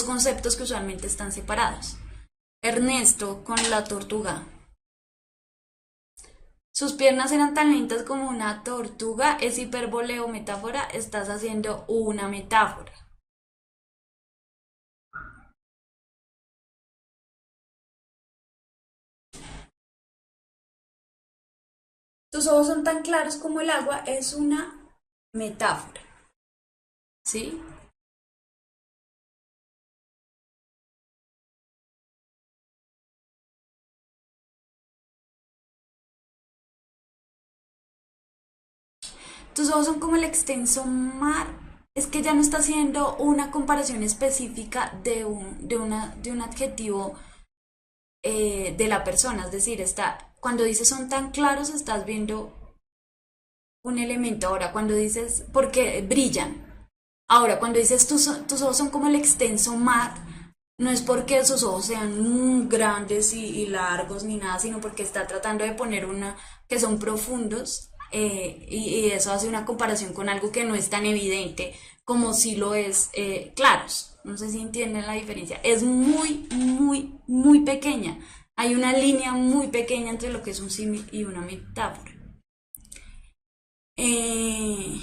conceptos que usualmente están separados. Ernesto con la tortuga. Sus piernas eran tan lentas como una tortuga. ¿Es hipérbole o metáfora? Estás haciendo una metáfora. Tus ojos son tan claros como el agua. Es una metáfora. ¿Sí? Tus ojos son como el extenso mar. Es que ya no está haciendo una comparación específica de un adjetivo de la persona. Es decir, cuando dices son tan claros, estás viendo un elemento. Ahora, cuando dices, porque brillan. Ahora, cuando dices tus ojos son como el extenso mar, no es porque sus ojos sean grandes y largos ni nada, sino porque está tratando de poner una que son profundos y eso hace una comparación con algo que no es tan evidente como si lo es claros. No sé si entienden la diferencia. Es muy, muy, muy pequeña. Hay una línea muy pequeña entre lo que es un símil y una metáfora. Eh,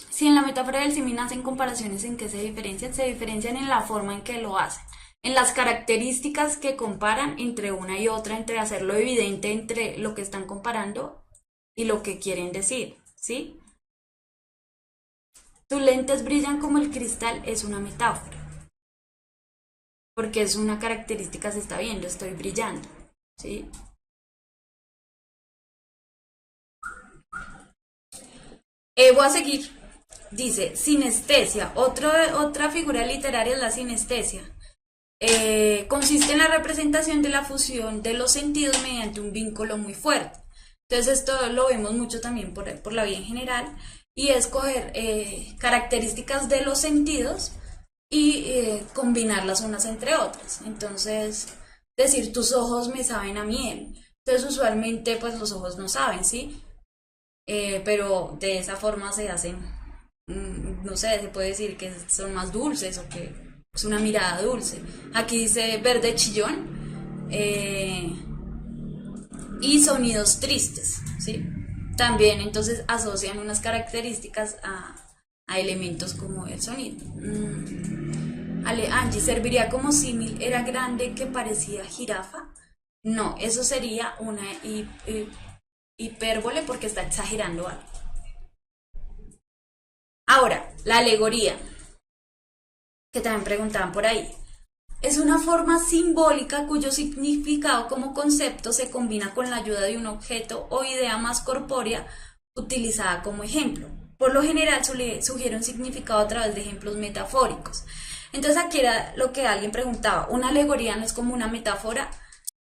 Si en la metáfora del símil hacen comparaciones, ¿en qué se diferencian? Se diferencian en la forma en que lo hacen, en las características que comparan entre una y otra, entre hacerlo evidente entre lo que están comparando y lo que quieren decir, ¿sí? Tus lentes brillan como el cristal es una metáfora, porque es una característica, se está viendo, estoy brillando, ¿sí? Voy a seguir. Dice, sinestesia. Otra figura literaria es la sinestesia. Consiste en la representación de la fusión de los sentidos mediante un vínculo muy fuerte. Entonces esto lo vemos mucho también por la vida en general y es coger características de los sentidos y combinarlas unas entre otras. Entonces, decir tus ojos me saben a miel. Entonces usualmente pues los ojos no saben, ¿sí? Pero de esa forma se hacen, no sé, se puede decir que son más dulces o que es una mirada dulce. Aquí dice verde chillón y sonidos tristes, ¿sí? También entonces asocian unas características a elementos como el sonido. Angie, ¿serviría como símil? ¿Era grande que parecía jirafa? No, eso sería una hipérbole porque está exagerando algo. Ahora, la alegoría, que también preguntaban por ahí. Es una forma simbólica cuyo significado como concepto se combina con la ayuda de un objeto o idea más corpórea utilizada como ejemplo. Por lo general sugiere un significado a través de ejemplos metafóricos. Entonces aquí era lo que alguien preguntaba, ¿una alegoría no es como una metáfora?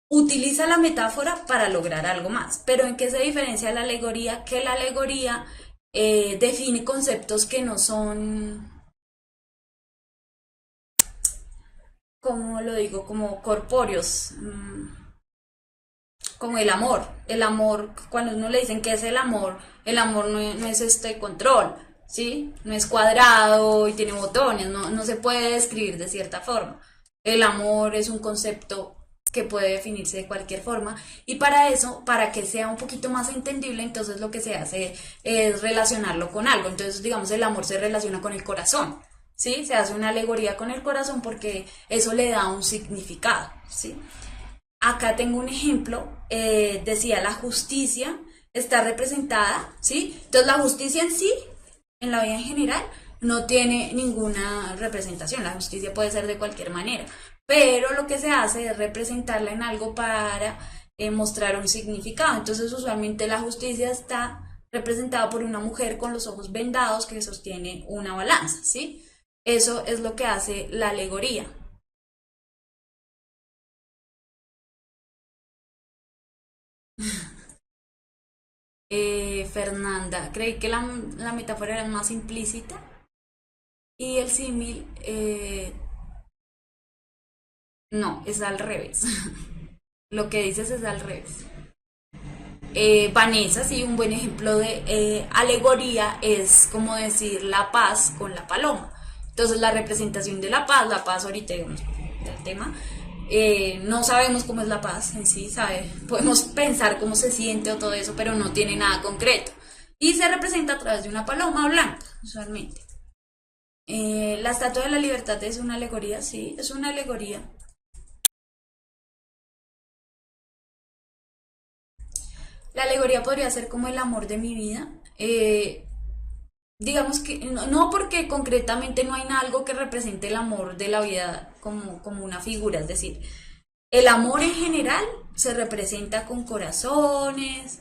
Utiliza la metáfora para lograr algo más. Pero ¿en qué se diferencia la alegoría? Que la alegoría define conceptos que no son, como lo digo, como corpóreos, como el amor. El amor, cuando uno le dicen que es el amor no es este control, ¿sí? No es cuadrado y tiene botones, no se puede describir de cierta forma. El amor es un concepto que puede definirse de cualquier forma y para eso, para que sea un poquito más entendible, entonces lo que se hace es relacionarlo con algo. Entonces, digamos, el amor se relaciona con el corazón, ¿sí? Se hace una alegoría con el corazón porque eso le da un significado, ¿sí? Acá tengo un ejemplo, decía la justicia está representada, ¿sí? Entonces la justicia en sí, en la vida en general, no tiene ninguna representación, la justicia puede ser de cualquier manera, pero lo que se hace es representarla en algo para mostrar un significado. Entonces usualmente la justicia está representada por una mujer con los ojos vendados que sostiene una balanza, ¿sí? Eso es lo que hace la alegoría. Fernanda, creí que la metáfora era más implícita y el símil, no, es al revés. Lo que dices es al revés. Vanessa, sí, un buen ejemplo de alegoría es como decir la paz con la paloma. Entonces la representación de la paz ahorita, digamos, del tema, no sabemos cómo es la paz en sí, ¿sabe? Podemos pensar cómo se siente o todo eso, pero no tiene nada concreto. Y se representa a través de una paloma blanca, usualmente. La Estatua de la Libertad es una alegoría, sí, es una alegoría. La alegoría podría ser como el amor de mi vida. Digamos que no porque concretamente no hay algo que represente el amor de la vida como una figura, es decir, el amor en general se representa con corazones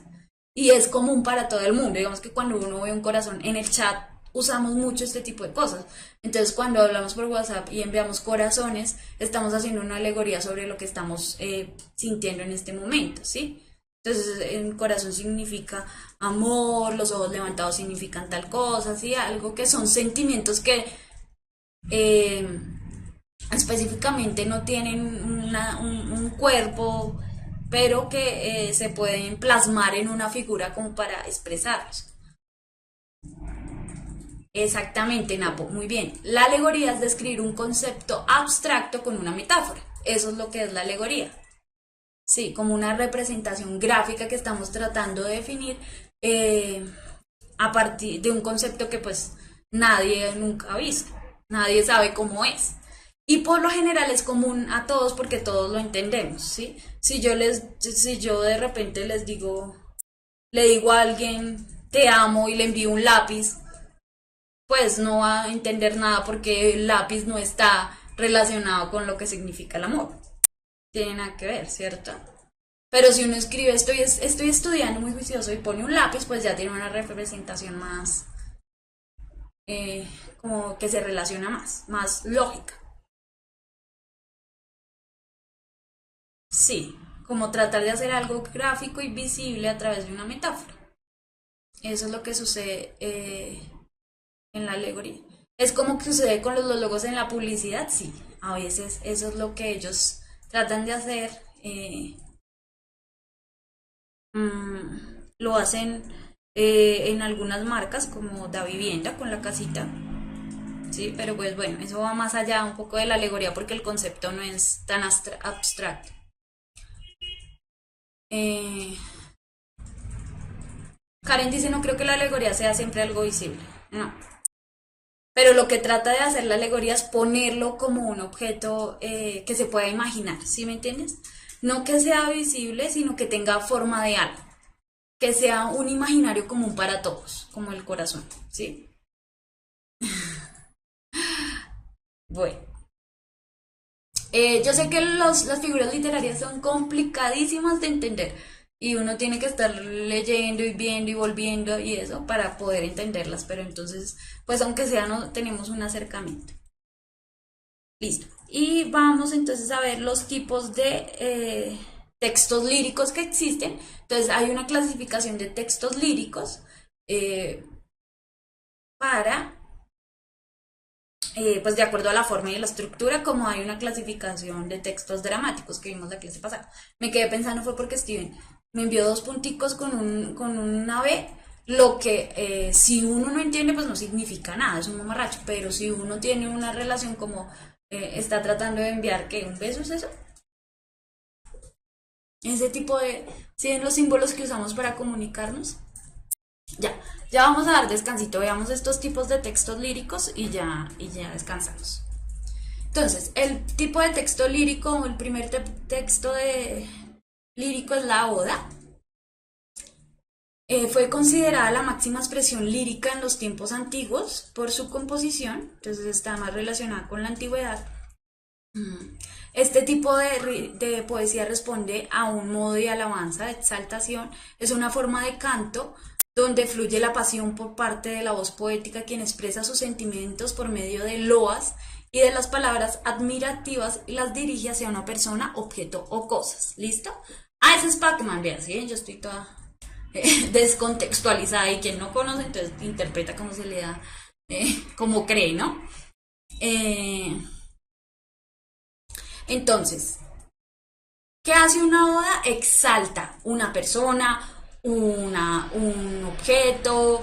y es común para todo el mundo. Digamos que cuando uno ve un corazón en el chat usamos mucho este tipo de cosas. Entonces cuando hablamos por WhatsApp y enviamos corazones, estamos haciendo una alegoría sobre lo que estamos sintiendo en este momento, ¿sí? Entonces, el corazón significa amor, los ojos levantados significan tal cosa, ¿sí? Algo que son sentimientos que eh, específicamente no tienen un cuerpo, pero que se pueden plasmar en una figura como para expresarlos. Exactamente, Napo, muy bien. La alegoría es describir un concepto abstracto con una metáfora. Eso es lo que es la alegoría. Sí, como una representación gráfica que estamos tratando de definir eh, a partir de un concepto que pues nadie nunca ha visto, nadie sabe cómo es. Y por lo general es común a todos porque todos lo entendemos, ¿sí? Si yo de repente le digo a alguien, te amo y le envío un lápiz, pues no va a entender nada porque el lápiz no está relacionado con lo que significa el amor. Tiene nada que ver, ¿cierto? Pero si uno escribe estoy estudiando muy juicioso y pone un lápiz, pues ya tiene una representación más, eh, como que se relaciona más lógica. Sí, como tratar de hacer algo gráfico y visible a través de una metáfora. Eso es lo que sucede en la alegoría. Es como que sucede con los logos en la publicidad, sí. A veces eso es lo que ellos tratan de hacer. Lo hacen en algunas marcas como Da Vivienda con la casita. Sí, pero pues bueno, eso va más allá un poco de la alegoría porque el concepto no es tan abstracto. Eh, Karen dice, no creo que la alegoría sea siempre algo visible. No. Pero lo que trata de hacer la alegoría es ponerlo como un objeto que se pueda imaginar, ¿sí me entiendes? No que sea visible, sino que tenga forma de algo. Que sea un imaginario común para todos, como el corazón, ¿sí? Bueno. Yo sé que las figuras literarias son complicadísimas de entender y uno tiene que estar leyendo y viendo y volviendo y eso para poder entenderlas, pero entonces, pues aunque sea, no tenemos un acercamiento. Listo. Y vamos entonces a ver los tipos de textos líricos que existen. Entonces hay una clasificación de textos líricos eh, para pues de acuerdo a la forma y la estructura, como hay una clasificación de textos dramáticos que vimos la clase pasada. Me quedé pensando fue porque Steven me envió dos punticos con una B, lo que si uno no entiende pues no significa nada, es un mamarracho, pero si uno tiene una relación como está tratando de enviar que un beso es eso, ese tipo de, ¿sí ven los símbolos que usamos para comunicarnos? Ya, ya vamos a dar descansito, veamos estos tipos de textos líricos y ya descansamos. Entonces, el tipo de texto lírico, el primer texto lírico es la oda. Fue considerada la máxima expresión lírica en los tiempos antiguos por su composición, entonces está más relacionada con la antigüedad. Este tipo de poesía responde a un modo de alabanza, de exaltación, es una forma de canto donde fluye la pasión por parte de la voz poética, quien expresa sus sentimientos por medio de loas y de las palabras admirativas y las dirige hacia una persona, objeto o cosas. ¿Listo? Ah, ese es Pac-Man, vean, ¿sí? Yo estoy toda descontextualizada y quien no conoce, entonces interpreta como se le da, como cree, ¿no? Entonces, ¿qué hace una oda? Exalta una persona, un objeto,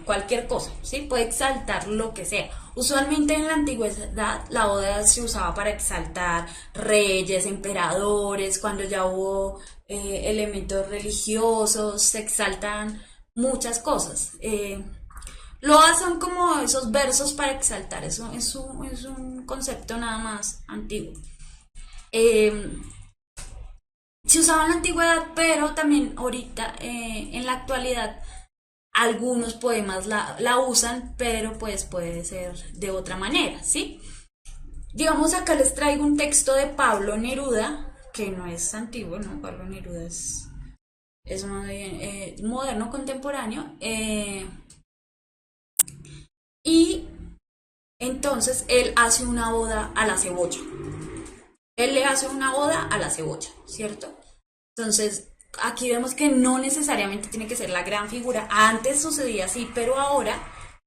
cualquier cosa, ¿sí? Puede exaltar lo que sea. Usualmente en la antigüedad la oda se usaba para exaltar reyes, emperadores, cuando ya hubo elementos religiosos, se exaltan muchas cosas. Loas son como esos versos para exaltar, eso es un concepto nada más antiguo. Eh, Se usaba en la antigüedad, pero también ahorita, en la actualidad, algunos poemas la usan, pero pues puede ser de otra manera, ¿sí? Digamos, acá les traigo un texto de Pablo Neruda, que no es antiguo, ¿no? Pablo Neruda es más bien, moderno, contemporáneo, y entonces él hace una oda a la cebolla. Él le hace una oda a la cebolla, ¿cierto? Entonces, aquí vemos que no necesariamente tiene que ser la gran figura. Antes sucedía así, pero ahora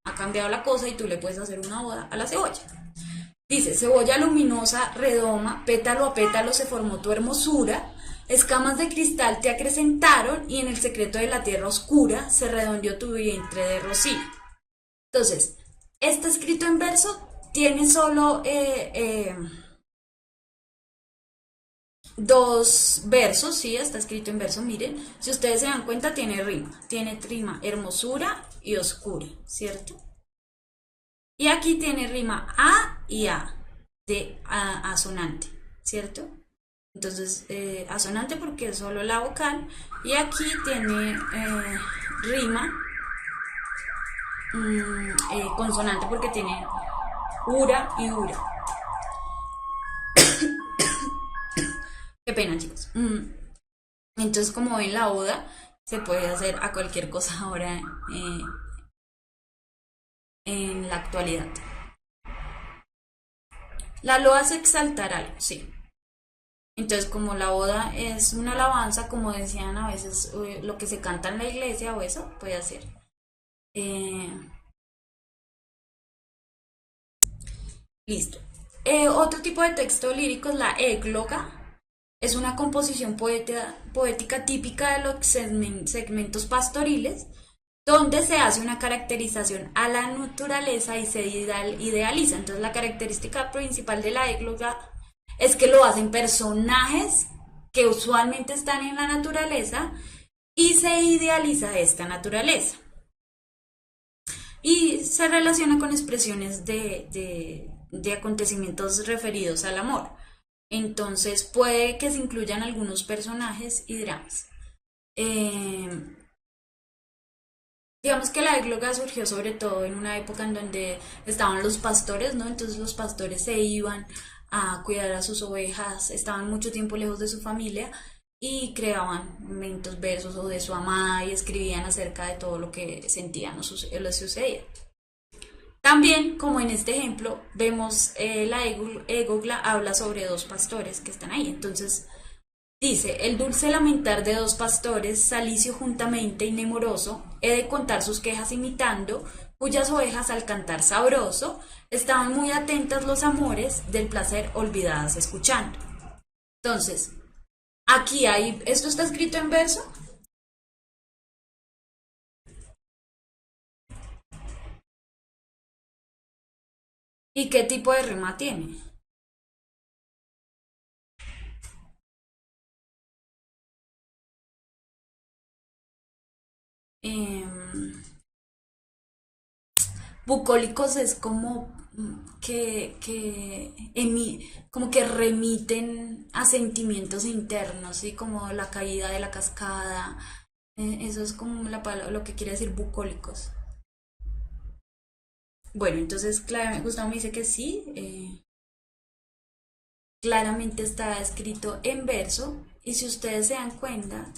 ha cambiado la cosa y tú le puedes hacer una oda a la cebolla. Dice, cebolla luminosa, redoma, pétalo a pétalo se formó tu hermosura, escamas de cristal te acrecentaron y en el secreto de la tierra oscura se redondeó tu vientre de rocío. Entonces, este escrito en verso tiene solo dos versos, sí, está escrito en verso, miren, si ustedes se dan cuenta tiene rima hermosura y oscura, ¿cierto? Y aquí tiene rima A y A, de asonante, ¿cierto? Entonces, asonante porque es solo la vocal, y aquí tiene rima consonante porque tiene ura y ura. Qué pena, chicos. Entonces, como ven, la oda se puede hacer a cualquier cosa ahora en la actualidad. La loa es exaltar algo, sí. Entonces, como la oda es una alabanza, como decían a veces, lo que se canta en la iglesia o eso, puede hacer. Eh, Listo. Otro tipo de texto lírico es la égloga. Es una composición poética típica de los segmentos pastoriles, donde se hace una caracterización a la naturaleza y se idealiza. Entonces la característica principal de la égloga es que lo hacen personajes que usualmente están en la naturaleza y se idealiza esta naturaleza. Y se relaciona con expresiones de acontecimientos referidos al amor. Entonces puede que se incluyan algunos personajes y dramas. Digamos que la égloga surgió sobre todo en una época en donde estaban los pastores, ¿no? Entonces los pastores se iban a cuidar a sus ovejas, estaban mucho tiempo lejos de su familia y creaban momentos, versos o de su amada y escribían acerca de todo lo que sentían o les sucedía. También, como en este ejemplo, vemos la égloga habla sobre dos pastores que están ahí. Entonces, dice, el dulce lamentar de dos pastores, salicio juntamente y nemoroso, he de contar sus quejas imitando, cuyas ovejas al cantar sabroso, estaban muy atentas los amores del placer olvidadas escuchando. Entonces, aquí hay, esto está escrito en verso. ¿Y qué tipo de rima tiene? Em, Bucólicos es como como que remiten a sentimientos internos, ¿sí? Como la caída de la cascada. Eso es como lo que quiere decir bucólicos. Bueno, entonces Gustavo me dice que sí. Claramente está escrito en verso. Y si ustedes se dan cuenta,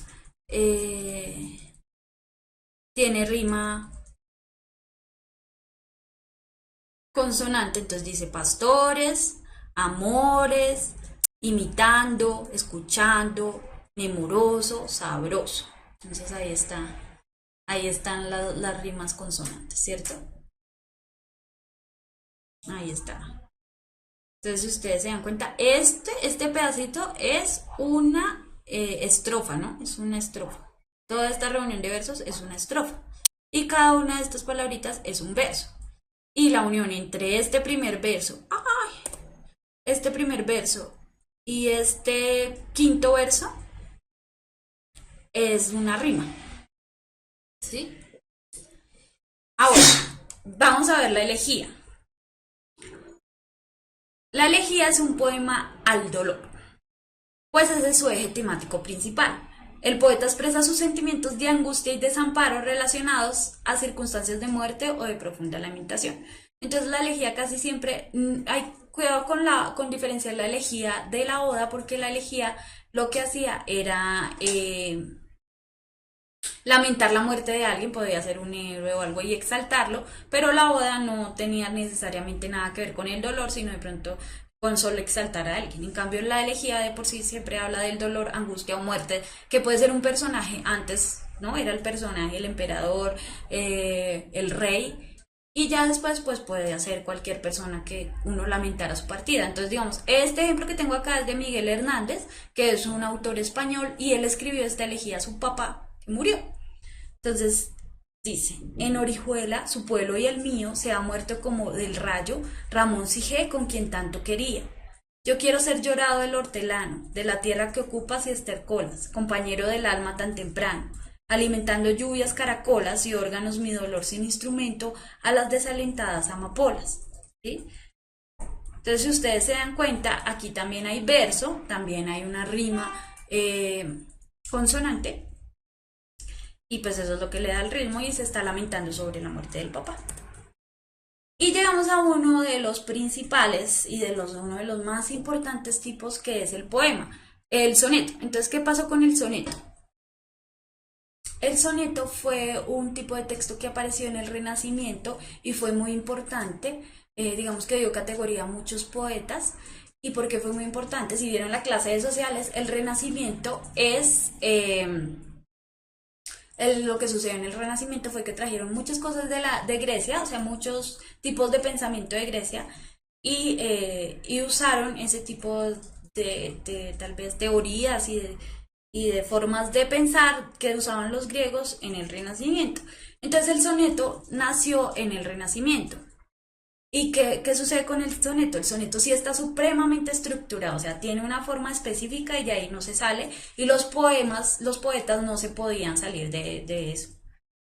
tiene rima consonante, entonces dice pastores, amores, imitando, escuchando, memoroso, sabroso. Entonces ahí están las rimas consonantes, ¿cierto? Ahí está. Entonces, si ustedes se dan cuenta, este pedacito es una estrofa, ¿no? Es una estrofa. Toda esta reunión de versos es una estrofa. Y cada una de estas palabritas es un verso. Y la unión entre este primer verso, este primer verso y este quinto verso es una rima. ¿Sí? Ahora, vamos a ver la elegía. La elegía es un poema al dolor, pues ese es su eje temático principal. El poeta expresa sus sentimientos de angustia y desamparo relacionados a circunstancias de muerte o de profunda lamentación. Entonces la elegía casi siempre, hay cuidado con diferenciar la elegía de la oda, porque la elegía lo que hacía era lamentar la muerte de alguien, podía ser un héroe o algo y exaltarlo, pero la oda no tenía necesariamente nada que ver con el dolor, sino de pronto con solo exaltar a alguien. En cambio, la elegía de por sí siempre habla del dolor, angustia o muerte, que puede ser un personaje antes, ¿no? Era el personaje, el emperador, el rey, y ya después pues puede hacer cualquier persona que uno lamentara su partida. Entonces digamos, este ejemplo que tengo acá es de Miguel Hernández, que es un autor español y él escribió esta elegía a su papá que murió. Entonces dice, en Orihuela, su pueblo y el mío, se ha muerto como del rayo Ramón Sige, con quien tanto quería. Yo quiero ser llorado del hortelano, de la tierra que ocupas y estercolas, compañero del alma tan temprano, alimentando lluvias caracolas y órganos mi dolor sin instrumento a las desalentadas amapolas. ¿Sí? Entonces, si ustedes se dan cuenta, aquí también hay verso, también hay una rima consonante, y pues eso es lo que le da el ritmo y se está lamentando sobre la muerte del papá. Y llegamos a uno de los principales y uno de los más importantes tipos, que es el poema, el soneto. Entonces, ¿qué pasó con el soneto? El soneto fue un tipo de texto que apareció en el Renacimiento y fue muy importante, digamos que dio categoría a muchos poetas. ¿Y por qué fue muy importante? Si vieron la clase de sociales, el Renacimiento es... lo que sucedió en el Renacimiento fue que trajeron muchas cosas de Grecia, o sea, muchos tipos de pensamiento de Grecia, y usaron ese tipo de tal vez teorías y de formas de pensar que usaban los griegos en el Renacimiento. Entonces el soneto nació en el Renacimiento. ¿Y qué sucede con el soneto? El soneto sí está supremamente estructurado, o sea, tiene una forma específica y de ahí no se sale, y los poetas no se podían salir de eso.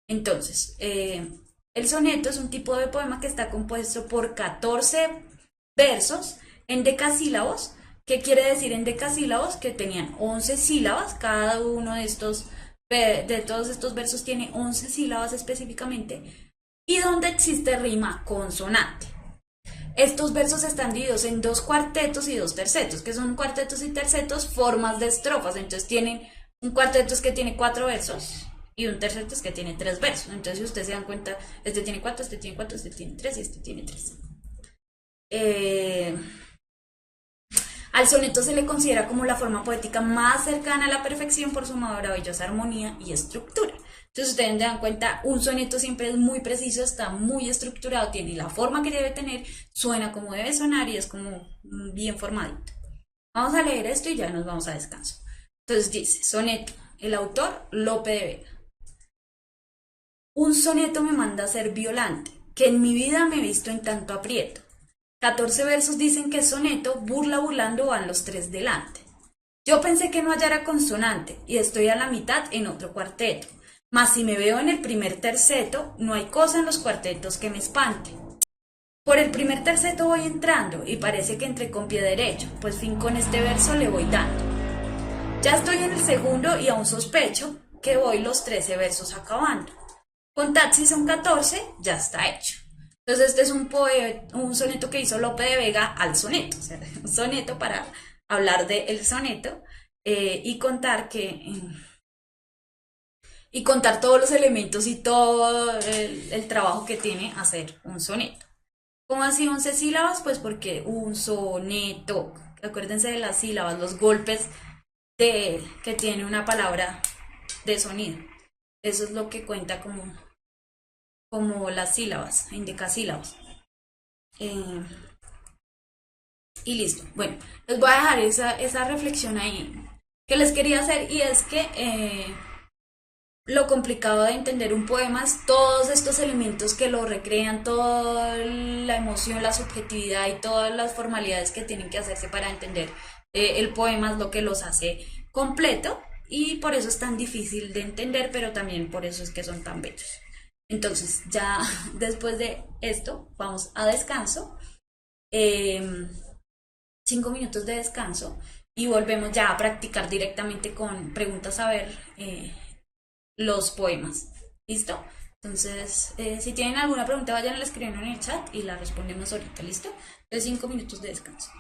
Entonces, el soneto es un tipo de poema que está compuesto por 14 versos en decasílabos. ¿Qué quiere decir en decasílabos? Que tenían 11 sílabas, cada uno de todos estos versos tiene 11 sílabas específicamente, y donde existe rima consonante. Estos versos están divididos en 2 cuartetos y 2 tercetos. ¿Qué son cuartetos y tercetos? Formas de estrofas. Entonces tienen un cuarteto es que tiene 4 versos y un terceto es que tiene 3 versos. Entonces, si ustedes se dan cuenta, este tiene 4, este tiene 4, este tiene 3 y este tiene 3. Al soneto se le considera como la forma poética más cercana a la perfección por su maravillosa armonía y estructura. Entonces, ustedes se dan cuenta, un soneto siempre es muy preciso, está muy estructurado, tiene la forma que debe tener, suena como debe sonar y es como bien formadito. Vamos a leer esto y ya nos vamos a descanso. Entonces dice, soneto, el autor Lope de Vega. Un soneto me manda a ser violante, que en mi vida me he visto en tanto aprieto. 14 versos dicen que es soneto, burla burlando van los 3 delante. Yo pensé que no hallara consonante, y estoy a la mitad en otro cuarteto. Mas si me veo en el primer terceto, no hay cosa en los cuartetos que me espante. Por el primer terceto voy entrando, y parece que entré con pie derecho, pues fin con este verso le voy dando. Ya estoy en el segundo y aún sospecho que voy los 13 versos acabando. Contad si son 14, ya está hecho. Entonces este es un soneto que hizo Lope de Vega al soneto, o sea, un soneto para hablar del soneto y contar y contar todos los elementos y todo el trabajo que tiene hacer un soneto. ¿Cómo así 11 sílabas? Pues porque un soneto, acuérdense de las sílabas, los golpes que tiene una palabra de sonido. Eso es lo que cuenta como las sílabas, en decasílabos. Y listo. Bueno, les voy a dejar esa reflexión ahí que les quería hacer, y es que lo complicado de entender un poema es todos estos elementos que lo recrean, toda la emoción, la subjetividad y todas las formalidades que tienen que hacerse para entender el poema es lo que los hace completo, y por eso es tan difícil de entender, pero también por eso es que son tan bellos. Entonces, ya después de esto, vamos a descanso. 5 minutos de descanso y volvemos ya a practicar directamente con preguntas a ver los poemas. ¿Listo? Entonces, si tienen alguna pregunta, vayan a la escribir en el chat y la respondemos ahorita. ¿Listo? Entonces, 5 minutos de descanso.